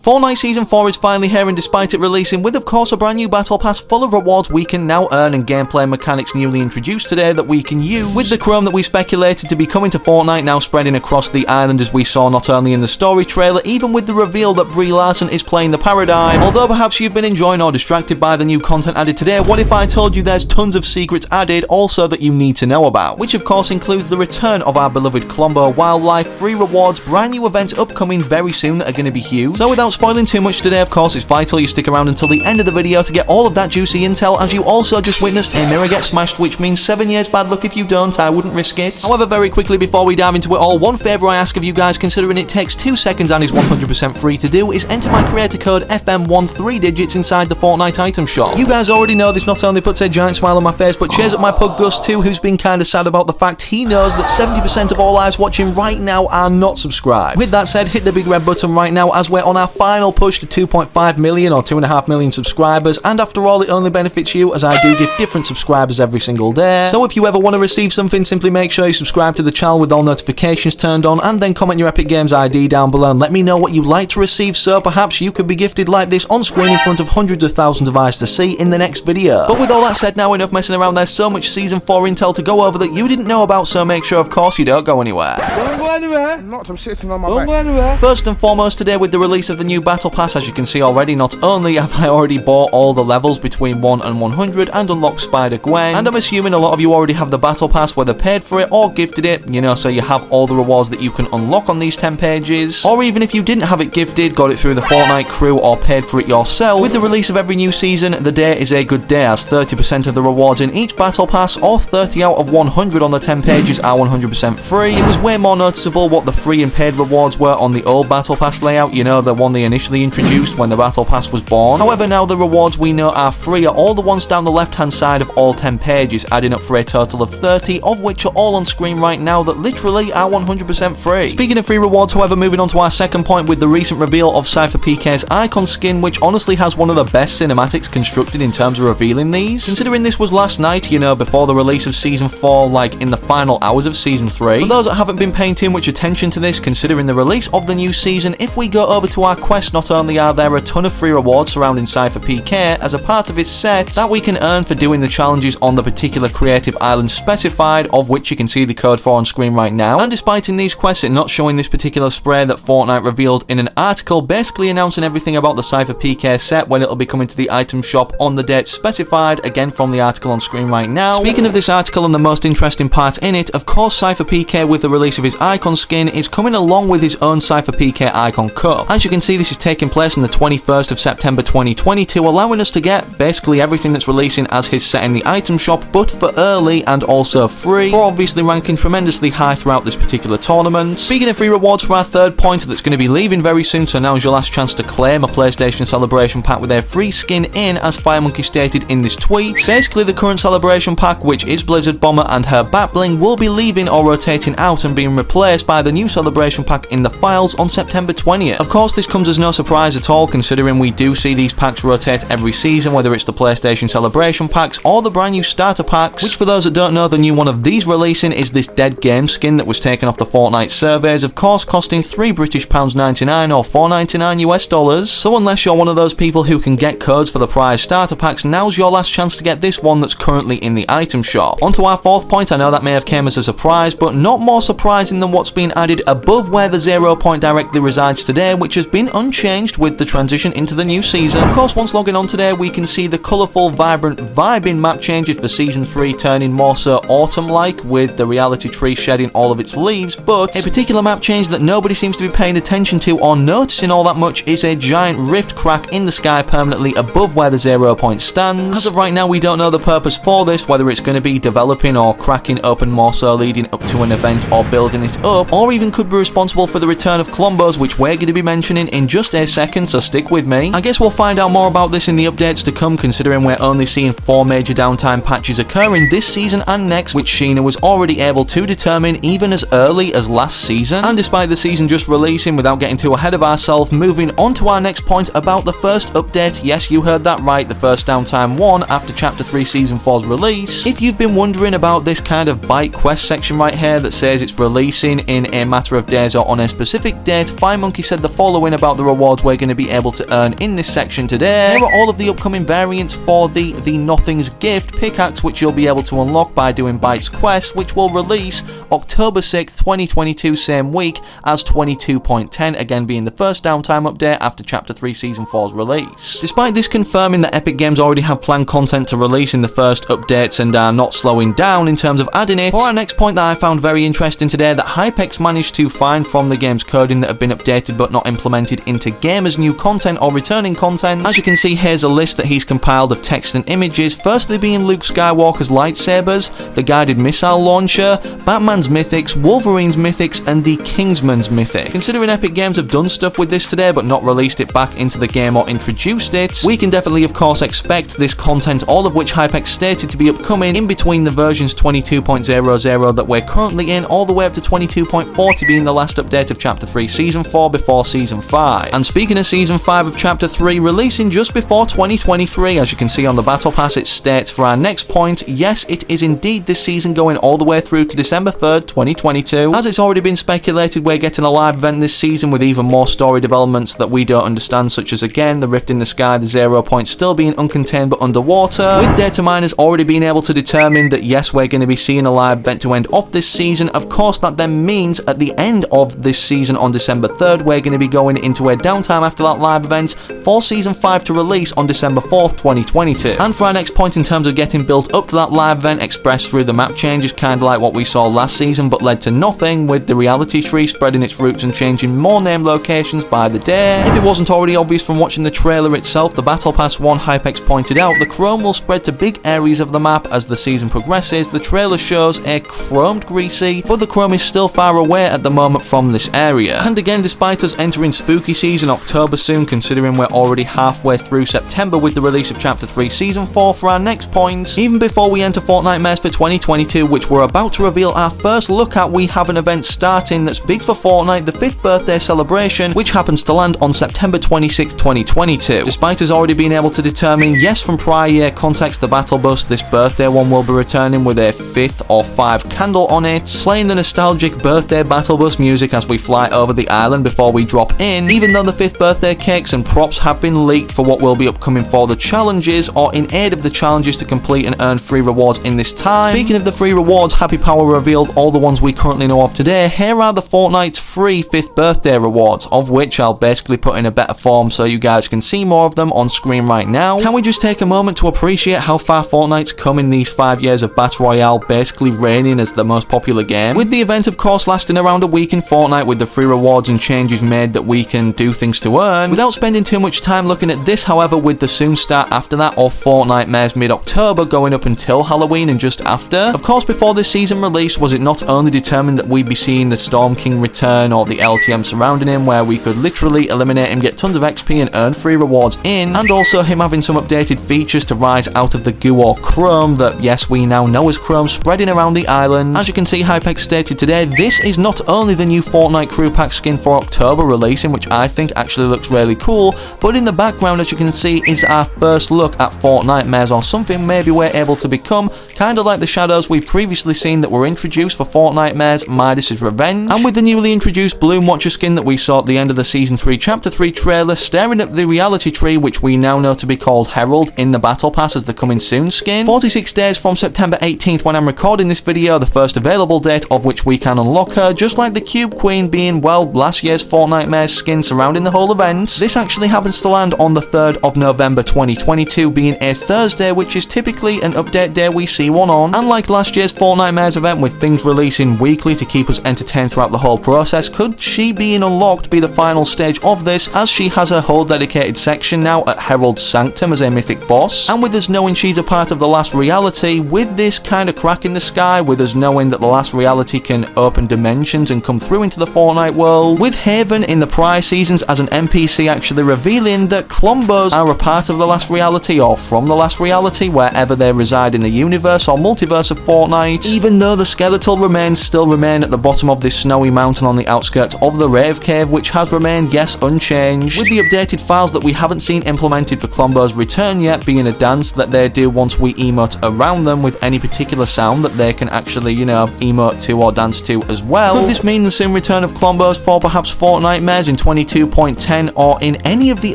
Fortnite Season 4 is finally here, and despite it releasing with of course a brand new battle pass full of rewards we can now earn and gameplay mechanics newly introduced today that we can use, with the chrome that we speculated to be coming to Fortnite now spreading across the island as we saw not only in the story trailer, even with the reveal that Brie Larson is playing the Paradigm. Although perhaps you've been enjoying or distracted by the new content added today, what if I told you there's tons of secrets added also that you need to know about, which of course includes the return of our beloved Klombo wildlife, free rewards, brand new events upcoming very soon that are going to be huge. So without spoiling too much today, of course it's vital you stick around until the end of the video to get all of that juicy intel, as you also just witnessed a mirror get smashed, which means 7 years bad luck if you don't. I wouldn't risk it. However, very quickly before we dive into it all, one favour I ask of you guys, considering it takes 2 seconds and is 100% free to do, is enter my creator code FM1 3 digits inside the Fortnite item shop. You guys already know this not only puts a giant smile on my face, but cheers up my pug Gus too, who's been kinda sad about the fact he knows that 70% of all eyes watching right now are not subscribed. With that said, hit the big red button right now as we're on our final push to 2.5 million or 2.5 million subscribers, and after all it only benefits you as I do give different subscribers every single day. So if you ever want to receive something, simply make sure you subscribe to the channel with all notifications turned on, and then comment your Epic Games ID down below and let me know what you'd like to receive, so perhaps you could be gifted like this on screen in front of hundreds of thousands of eyes to see in the next video. But with all that said, now enough messing around, there's so much Season 4 intel to go over that you didn't know about, so make sure of course you don't go anywhere. Don't go anywhere. I'm sitting on my Don't back. go anywhere. First and foremost today, with the release of the new battle pass, as you can see already, not only have I already bought all the levels between 1 and 100 and unlocked Spider-Gwen, and I'm assuming a lot of you already have the battle pass, whether paid for it or gifted it, you know, so you have all the rewards that you can unlock on these 10 pages, or even if you didn't have it gifted, got it through the Fortnite crew or paid for it yourself. With the release of every new season, the day is a good day, as 30% of the rewards in each battle pass, or 30 out of 100 on the 10 pages, are 100% free. It was way more noticeable what the free and paid rewards were on the old battle pass layout, you know, the one they initially introduced when the battle pass was born. However, now the rewards we know are free are all the ones down the left hand side of all 10 pages, adding up for a total of 30, of which are all on screen right now that literally are 100% free. Speaking of free rewards, however, moving on to our second point with the recent reveal of Cypher PK's icon skin, which honestly has one of the best cinematics constructed in terms of revealing these. Considering this was last night, you know, before the release of Season 4, like in the final hours of Season 3. For those that haven't been paying too much attention to this, considering the release of the new season, if we go over to our quest, not only are there a ton of free rewards surrounding Cypher PK as a part of his set that we can earn for doing the challenges on the particular creative island specified, of which you can see the code for on screen right now. And despite in these quests it not showing this particular spray that Fortnite revealed in an article basically announcing everything about the Cypher PK set, when it'll be coming to the item shop on the date specified, again from the article on screen right now. Speaking of this article and the most interesting part in it, of course Cypher PK, with the release of his icon skin, is coming along with his own Cypher PK icon cup. As you can see, this is taking place on the 21st of September 2022, allowing us to get basically everything that's releasing as his set in the item shop, but for early and also free, for obviously ranking tremendously high throughout this particular tournament. Speaking of free rewards, for our third point that's going to be leaving very soon, so now's your last chance to claim a PlayStation Celebration Pack with a free skin in, as Firemonkey stated in this tweet. Basically the current Celebration Pack, which is Blizzard Bomber and her back bling, will be leaving or rotating out and being replaced by the new Celebration Pack in the files on September 20th. Of course this comes as no surprise at all, considering we do see these packs rotate every season, whether it's the PlayStation Celebration Packs or the brand new starter packs, which for those that don't know, the new one of these releasing is this Dead Game skin that was taken off the Fortnite surveys, of course costing £3.99 or $4.99 US dollars. So unless you're one of those people who can get codes for the prize starter packs, now's your last chance to get this one that's currently in the item shop. On to our fourth point, I know that may have came as a surprise, but not more surprising than what's been added above where the 0 point directly resides today, which has been unchanged with the transition into the new season. Of course, once logging on today, we can see the colourful, vibrant, vibing map changes for Season 3 turning more so autumn-like, with the reality tree shedding all of its leaves, but a particular map change that nobody seems to be paying attention to or noticing all that much is a giant rift crack in the sky permanently above where the 0 point stands. As of right now, we don't know the purpose for this, whether it's going to be developing or cracking open more so leading up to an event, or building it up, or even could be responsible for the return of Klombos, which we're going to be mentioning in just a second, so stick with me. I guess we'll find out more about this in the updates to come, considering we're only seeing 4 major downtime patches occurring this season and next, which Sheena was already able to determine even as early as last season. And despite the season just releasing, without getting too ahead of ourselves, moving on to our next point about the first update. Yes, you heard that right, the first downtime one after Chapter 3 Season 4's release. If you've been wondering about this kind of bite quest section right here that says it's releasing in a matter of days or on a specific date, Firemonkey said the following about about the rewards we're going to be able to earn in this section today. Here are all of the upcoming variants for the Nothing's Gift pickaxe, which you'll be able to unlock by doing Byte's Quest, which will release October 6th, 2022, same week as 22.10, again being the first downtime update after Chapter 3 Season 4's release. Despite this confirming that Epic Games already have planned content to release in the first updates and are not slowing down in terms of adding it, for our next point that I found very interesting today that Hypex managed to find from the game's coding that have been updated but not implemented into game as new content or returning content. As you can see, here's a list that he's compiled of text and images, firstly being Luke Skywalker's lightsabers, the guided missile launcher, Batman's mythics, Wolverine's mythics, and the Kingsman's mythic. Considering Epic Games have done stuff with this today but not released it back into the game or introduced it, we can definitely of course expect this content, all of which Hypex stated to be upcoming in between the versions 22.00 that we're currently in all the way up to 22.40 being the last update of Chapter 3 Season 4 before Season 5. And speaking of Season 5 of Chapter 3 releasing just before 2023, as you can see on the Battle Pass, it states for our next point, yes, it is indeed this season going all the way through to December 3rd, 2022. As it's already been speculated, we're getting a live event this season with even more story developments that we don't understand, such as again the rift in the sky, the 0 point still being uncontained but underwater, with data miners already being able to determine that yes, we're going to be seeing a live event to end off this season. Of course, that then means at the end of this season on December 3rd, we're going to be going into a downtime after that live event for Season 5 to release on December 4th, 2022. And for our next point in terms of getting built up to that live event expressed through the map changes, kind of like what we saw last season but led to nothing, with the reality tree spreading its roots and changing more name locations by the day. If it wasn't already obvious from watching the trailer itself, the Battle Pass 1 Hypex pointed out the chrome will spread to big areas of the map as the season progresses. The trailer shows a chromed Greasy, but the chrome is still far away at the moment from this area. And again, despite us entering spooky season October soon, considering we're already halfway through September with the release of Chapter 3 Season 4 for our next point, even before we enter Fortnitemares for 2022, which we're about to reveal our first look at, we have an event starting that's big for Fortnite, the 5th birthday celebration, which happens to land on September 26th, 2022. Despite us already being able to determine, yes, from prior year context, the battle bus, this birthday one will be returning with a 5th or 5 candle on it, playing the nostalgic birthday battle bus music as we fly over the island before we drop in, even though the 5th birthday cakes and props have been leaked for what will be upcoming for the challenges or in aid of the challenges to complete and earn free rewards in this time. Speaking of the free rewards, Happy Power revealed all the ones we currently know of today. Here are the Fortnite's free 5th birthday rewards, of which I'll basically put in a better form so you guys can see more of them on screen right now. Can we just take a moment to appreciate how far Fortnite's come in these 5 years of Battle Royale basically reigning as the most popular game, with the event of course lasting around a week in Fortnite, with the free rewards and changes made that we can do things to earn. Without spending too much time looking at this, however, with the soon start after that of Fortnitemares mid-October going up until Halloween and just after, of course before this season release was it not only determined that we'd be seeing the Storm King return or the LTM surrounding him where we could literally eliminate him, get tons of XP and earn free rewards in, and also him having some updated features to rise out of the goo or chrome that yes we now know as chrome spreading around the island. As you can see, Hypex stated today, this is not only the new Fortnite crew pack skin for October releasing, which I think actually looks really cool, but in the background as you can see is our first look at Fortnitemares, or something maybe we're able to become, kind of like the shadows we've previously seen that were introduced for Fortnitemares Midas's Revenge, and with the newly introduced Bloom Watcher skin that we saw at the end of the Season 3 Chapter 3 trailer, staring at the reality tree which we now know to be called Herald in the Battle Pass as the Coming Soon skin. 46 days from September 18th when I'm recording this video, the first available date of which we can unlock her, just like the Cube Queen being, well, last year's Fortnitemares skin surrounding the whole event. This actually happens to land on the 3rd of November 2022, being a Thursday, which is typically an update day we see one on, and like last year's Fortnitemares event with things releasing weekly to keep us entertained throughout the whole process, could she being unlocked be the final stage of this, as she has a whole dedicated section now at Herald's Sanctum as a mythic boss, and with us knowing she's a part of the last reality, with this kind of crack in the sky, with us knowing that the last reality can open dimensions and come through into the Fortnite world, with Haven in the prior seasons as an NPC actually revealing that Klombos are a part of the last reality or from the last reality wherever they reside in the universe or multiverse of Fortnite, even though the skeletal remains still remain at the bottom of this snowy mountain on the outskirts of the Rave Cave, which has remained, yes, unchanged, with the updated files that we haven't seen implemented for Klombo's return yet being a dance that they do once we emote around them with any particular sound that they can actually, you know, emote to or dance to as well. Could this mean the soon return of Klombos for perhaps Fortnitemares in 22.10 or in any of the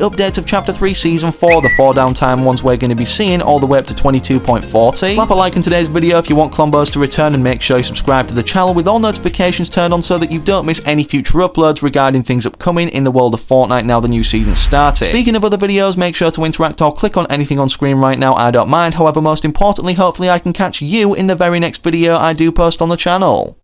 updates of Chapter 3 Season 4, the 4 downtime ones we're going to be seeing, all the way up to 22.40. Slap a like in today's video if you want Klombos to return, and make sure you subscribe to the channel with all notifications turned on so that you don't miss any future uploads regarding things upcoming in the world of Fortnite now the new season started. Speaking of other videos, make sure to interact or click on anything on screen right now, I don't mind. However, most importantly, hopefully I can catch you in the very next video I do post on the channel.